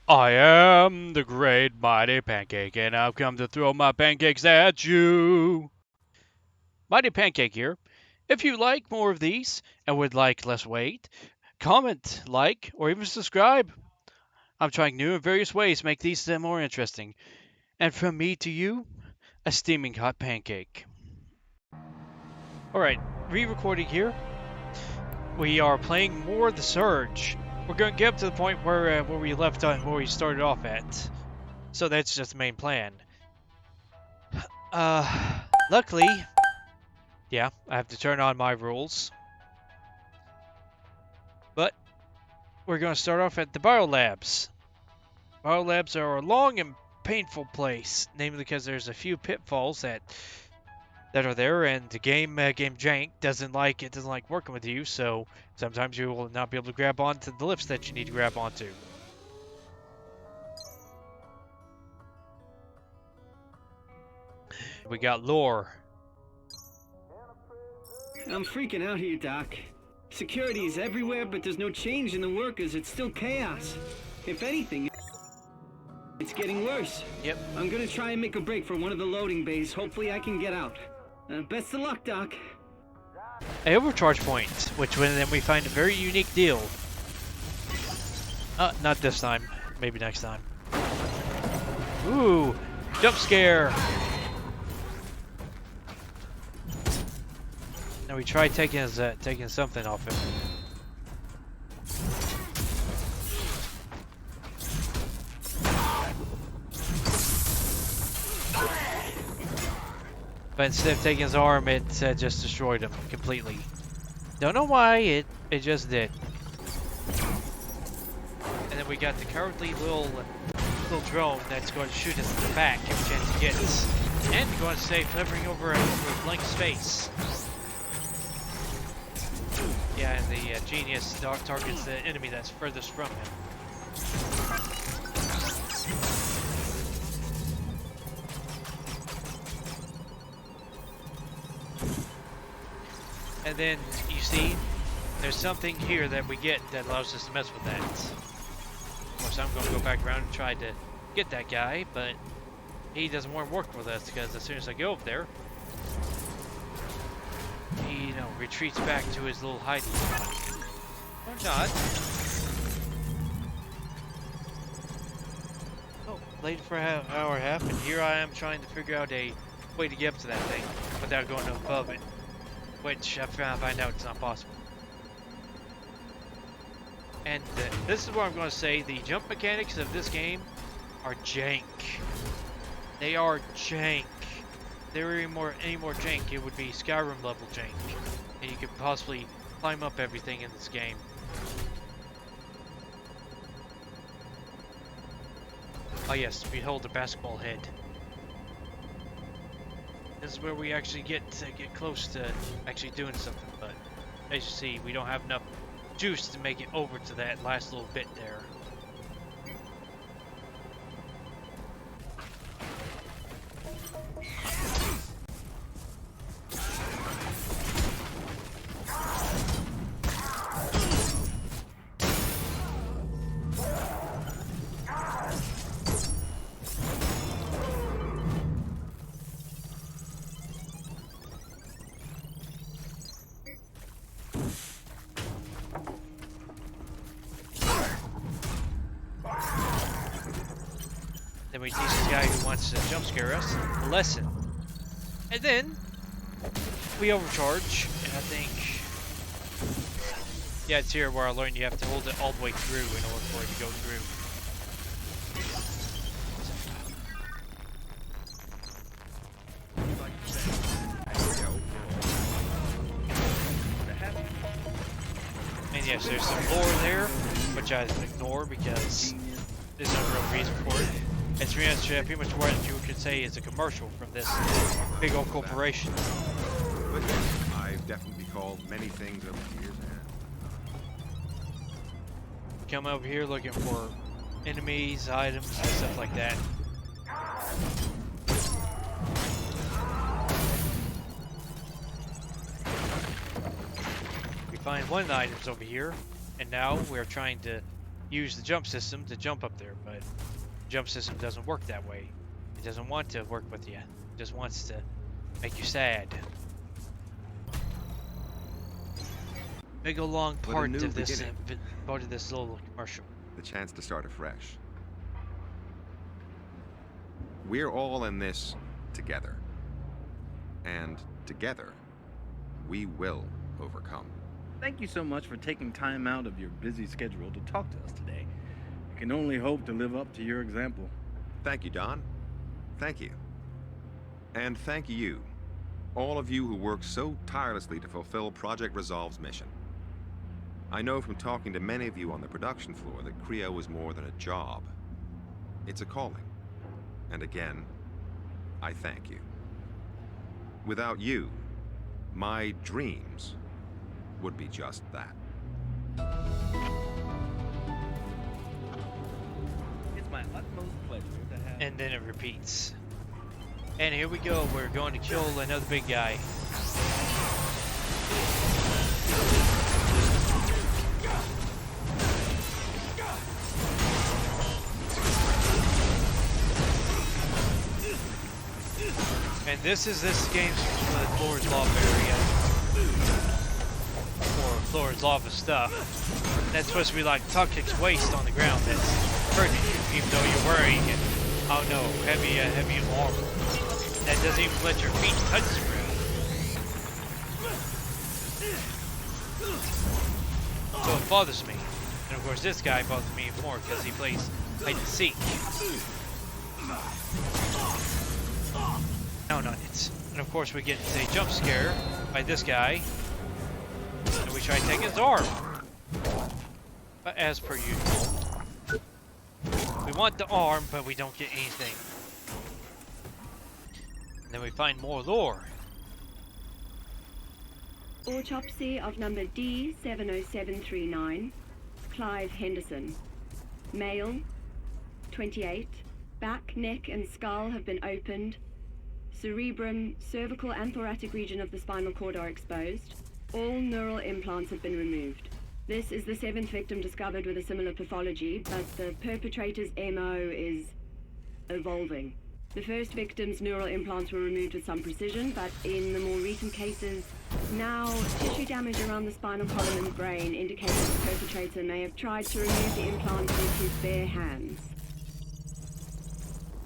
I am the great mighty Pancake, and I've come to throw my pancakes at you. Mighty Pancake here. If you like more of these and would like less weight, comment, like, or even subscribe. I'm trying new and various ways to make these more interesting. And from me to you, a steaming hot pancake. Alright, re-recording here. We are playing more The Surge. We're going to get up to the point where we left on, where we started off at. So that's just the main plan. Luckily, yeah, I have to turn on my rules. But we're going to start off at the Biolabs. Biolabs are a long and painful place, namely because there's a few pitfalls that are there, and the game Jank doesn't like working with you, so sometimes you will not be able to grab onto the lifts that you need to grab onto. We got lore. I'm freaking out here, Doc. Security is everywhere, but there's no change in the workers. It's still chaos. If anything, it's getting worse. Yep. I'm gonna try and make a break for one of the loading bays. Hopefully I can get out. Best of luck, Doc. A overcharge point, which then we find a very unique deal. Not this time. Maybe next time. Ooh, jump scare. Now we tried taking something off him. But instead of taking his arm, it just destroyed him completely. Don't know why, it just did. And then we got the cowardly little drone that's going to shoot us in the back every chance he gets. And going to stay hovering over a blank space. Yeah, and the genius targets the enemy that's furthest from him. And then, you see, there's something here that we get that allows us to mess with that. Of course, I'm going to go back around and try to get that guy, but he doesn't want to work with us because as soon as I go up there, he, retreats back to his little hiding spot. Or not. Oh, late for an hour and a half, and here I am trying to figure out a way to get up to that thing without going above it. Which I find out it's not possible. And this is what I'm going to say, the jump mechanics of this game are jank. They are jank. If they were any more jank, it would be Skyrim level jank. And you could possibly climb up everything in this game. Oh yes, behold the basketball head. This is where we actually get close to actually doing something, but as you see, we don't have enough juice to make it over to that last little bit there. Then we teach this guy who wants to jump scare us a lesson. And then we overcharge, and I think, yeah, it's here where I learned you have to hold it all the way through in order for it to go through. And yes, there's some lore there, which I ignore because there's no real reason for it. It's pretty much what you could say is a commercial from this big old corporation. I've definitely called many things over the years. Come over here looking for enemies, items, and stuff like that. We find one of the items over here, and now we're trying to use the jump system to jump up there, but the jump system doesn't work that way. It doesn't want to work with you. It just wants to make you sad. Big a long part of this little commercial. The chance to start afresh. We're all in this together. And together, we will overcome. Thank you so much for taking time out of your busy schedule to talk to us today. I can only hope to live up to your example. Thank you, Don. Thank you. And thank you, all of you who work so tirelessly to fulfill Project Resolve's mission. I know from talking to many of you on the production floor that Creo is more than a job. It's a calling. And again, I thank you. Without you, my dreams would be just that. It's my utmost pleasure to have... And then it repeats. And here we go, we're going to kill another big guy. And this is this game's Floor's Lava area. Or Floor's Lava stuff. That's supposed to be like toxic waste on the ground that's hurting you, even though you're wearing, oh no, heavy armor. That doesn't even let your feet touch the ground. So it bothers me. And of course this guy bothers me more because he plays hide and seek. Down on it. And of course we get a jump scare by this guy. And we try to take his arm. But as per usual. We want the arm, but we don't get anything. And then we find more lore. Autopsy of number D70739, Clive Henderson. Male, 28. Back, neck and skull have been opened. Cerebrum, cervical and thoracic region of the spinal cord are exposed. All neural implants have been removed. This is the 7th victim discovered with a similar pathology, but the perpetrator's MO is evolving. The first victim's neural implants were removed with some precision, but in the more recent cases, now tissue damage around the spinal column and brain indicates that the perpetrator may have tried to remove the implants with his bare hands.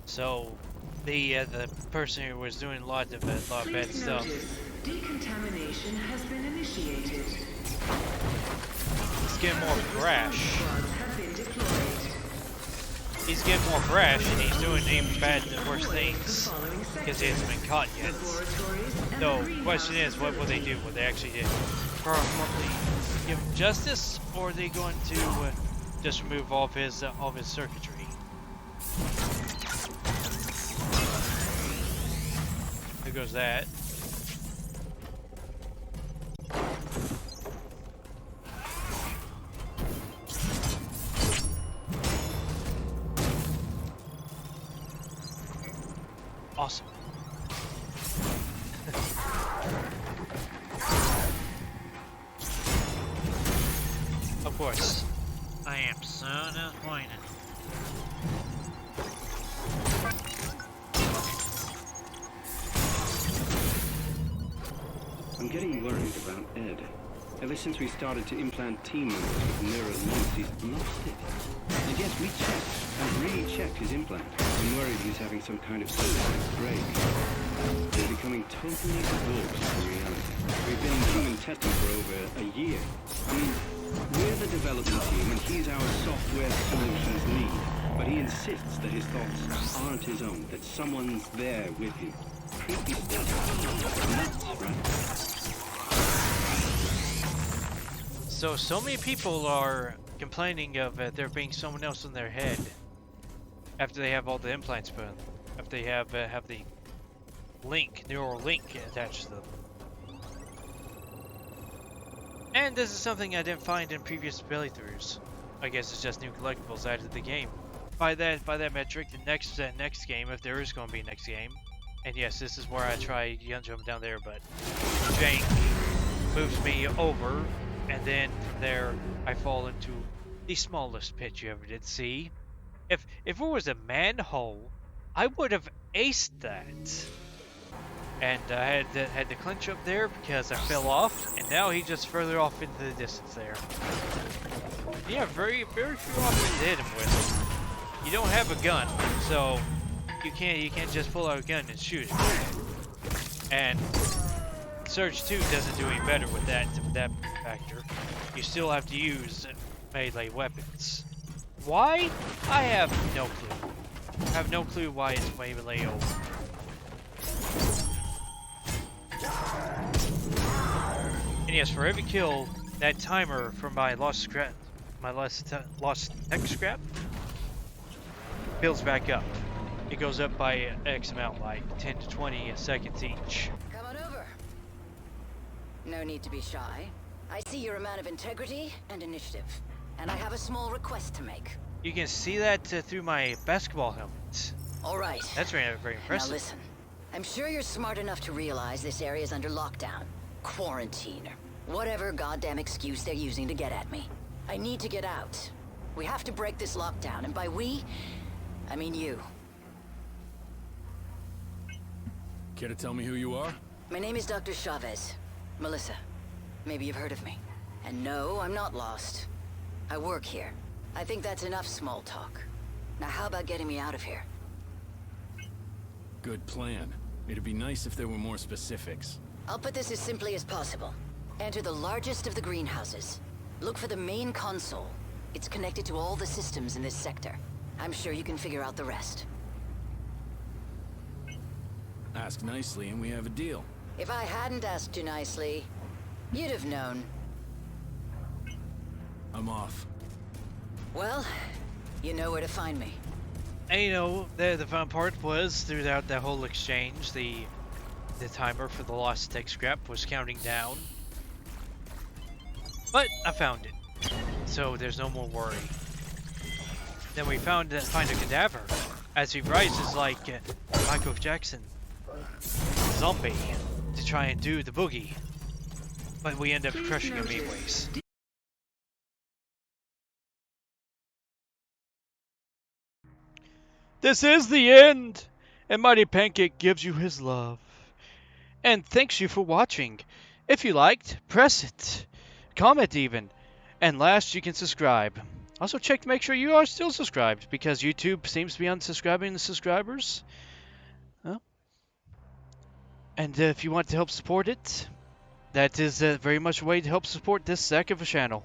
So, the person who was doing a lot of bad stuff. Decontamination has been initiated. He's getting more brash. He's getting more brash, and he's doing even bad and worse things because he hasn't been caught yet. So, the question is, what will they do? Will they actually permanently give him justice, or are they going to just remove all of his circuitry? There goes that. Awesome. Of course. I am so disappointed. I'm getting worried about Ed. Ever since we started to implant team members with mirror links, he's lost it. And yes, we checked, and really checked his implant. I'm worried he's having some kind of psychotic break. They're becoming totally divorced from reality. We've been in human testing for over a year. I mean, we're the development team, and he's our software solutions lead. But he insists that his thoughts aren't his own, that someone's there with him. Creepy stuff. Nuts, right? So many people are complaining of there being someone else in their head after they have all the implants put in, after they have the neural link attached to them. And this is something I didn't find in previous playthroughs. I guess it's just new collectibles added to the game. By that metric, the next game, if there is going to be a next game, and yes, this is where I try jump down there, but Jank moves me over. And then from there, I fall into the smallest pit you ever did see. If it was a manhole, I would have aced that. And I had to clinch up there because I fell off, and now he's just further off into the distance there. Yeah, very few options to hit him with. You don't have a gun, so you can't just pull out a gun and shoot it. And Surge 2 doesn't do any better with that factor. You still have to use melee weapons. Why? I have no clue. I have no clue why it's melee only. And yes, for every kill, that timer for my lost tech scrap builds back up. It goes up by X amount, like 10 to 20 seconds each. Come on over. No need to be shy. I see you're a man of integrity and initiative, and I have a small request to make. You can see that through my basketball helmet. All right. That's very impressive. Now listen. I'm sure you're smart enough to realize this area's under lockdown, quarantine, or whatever goddamn excuse they're using to get at me. I need to get out. We have to break this lockdown, and by we, I mean you. Care to tell me who you are? My name is Dr. Chavez. Melissa. Maybe you've heard of me. And no, I'm not lost. I work here. I think that's enough small talk. Now how about getting me out of here? Good plan. It'd be nice if there were more specifics. I'll put this as simply as possible. Enter the largest of the greenhouses. Look for the main console. It's connected to all the systems in this sector. I'm sure you can figure out the rest. Ask nicely and we have a deal. If I hadn't asked you nicely, you'd have known. I'm off. Well, you know where to find me. And you know, the fun part was throughout that whole exchange, the timer for the lost tech scrap was counting down. But I found it, so there's no more worry. Then we find a cadaver as he rises like Michael Jackson zombie to try and do the boogie, but we end up crushing him anyways. This is the end, and Mighty Pancake gives you his love and thanks you for watching. If you liked, press it, comment even, and last you can subscribe. Also check to make sure you are still subscribed, because YouTube seems to be unsubscribing the subscribers. And if you want to help support it, that is very much a way to help support this sack of a channel.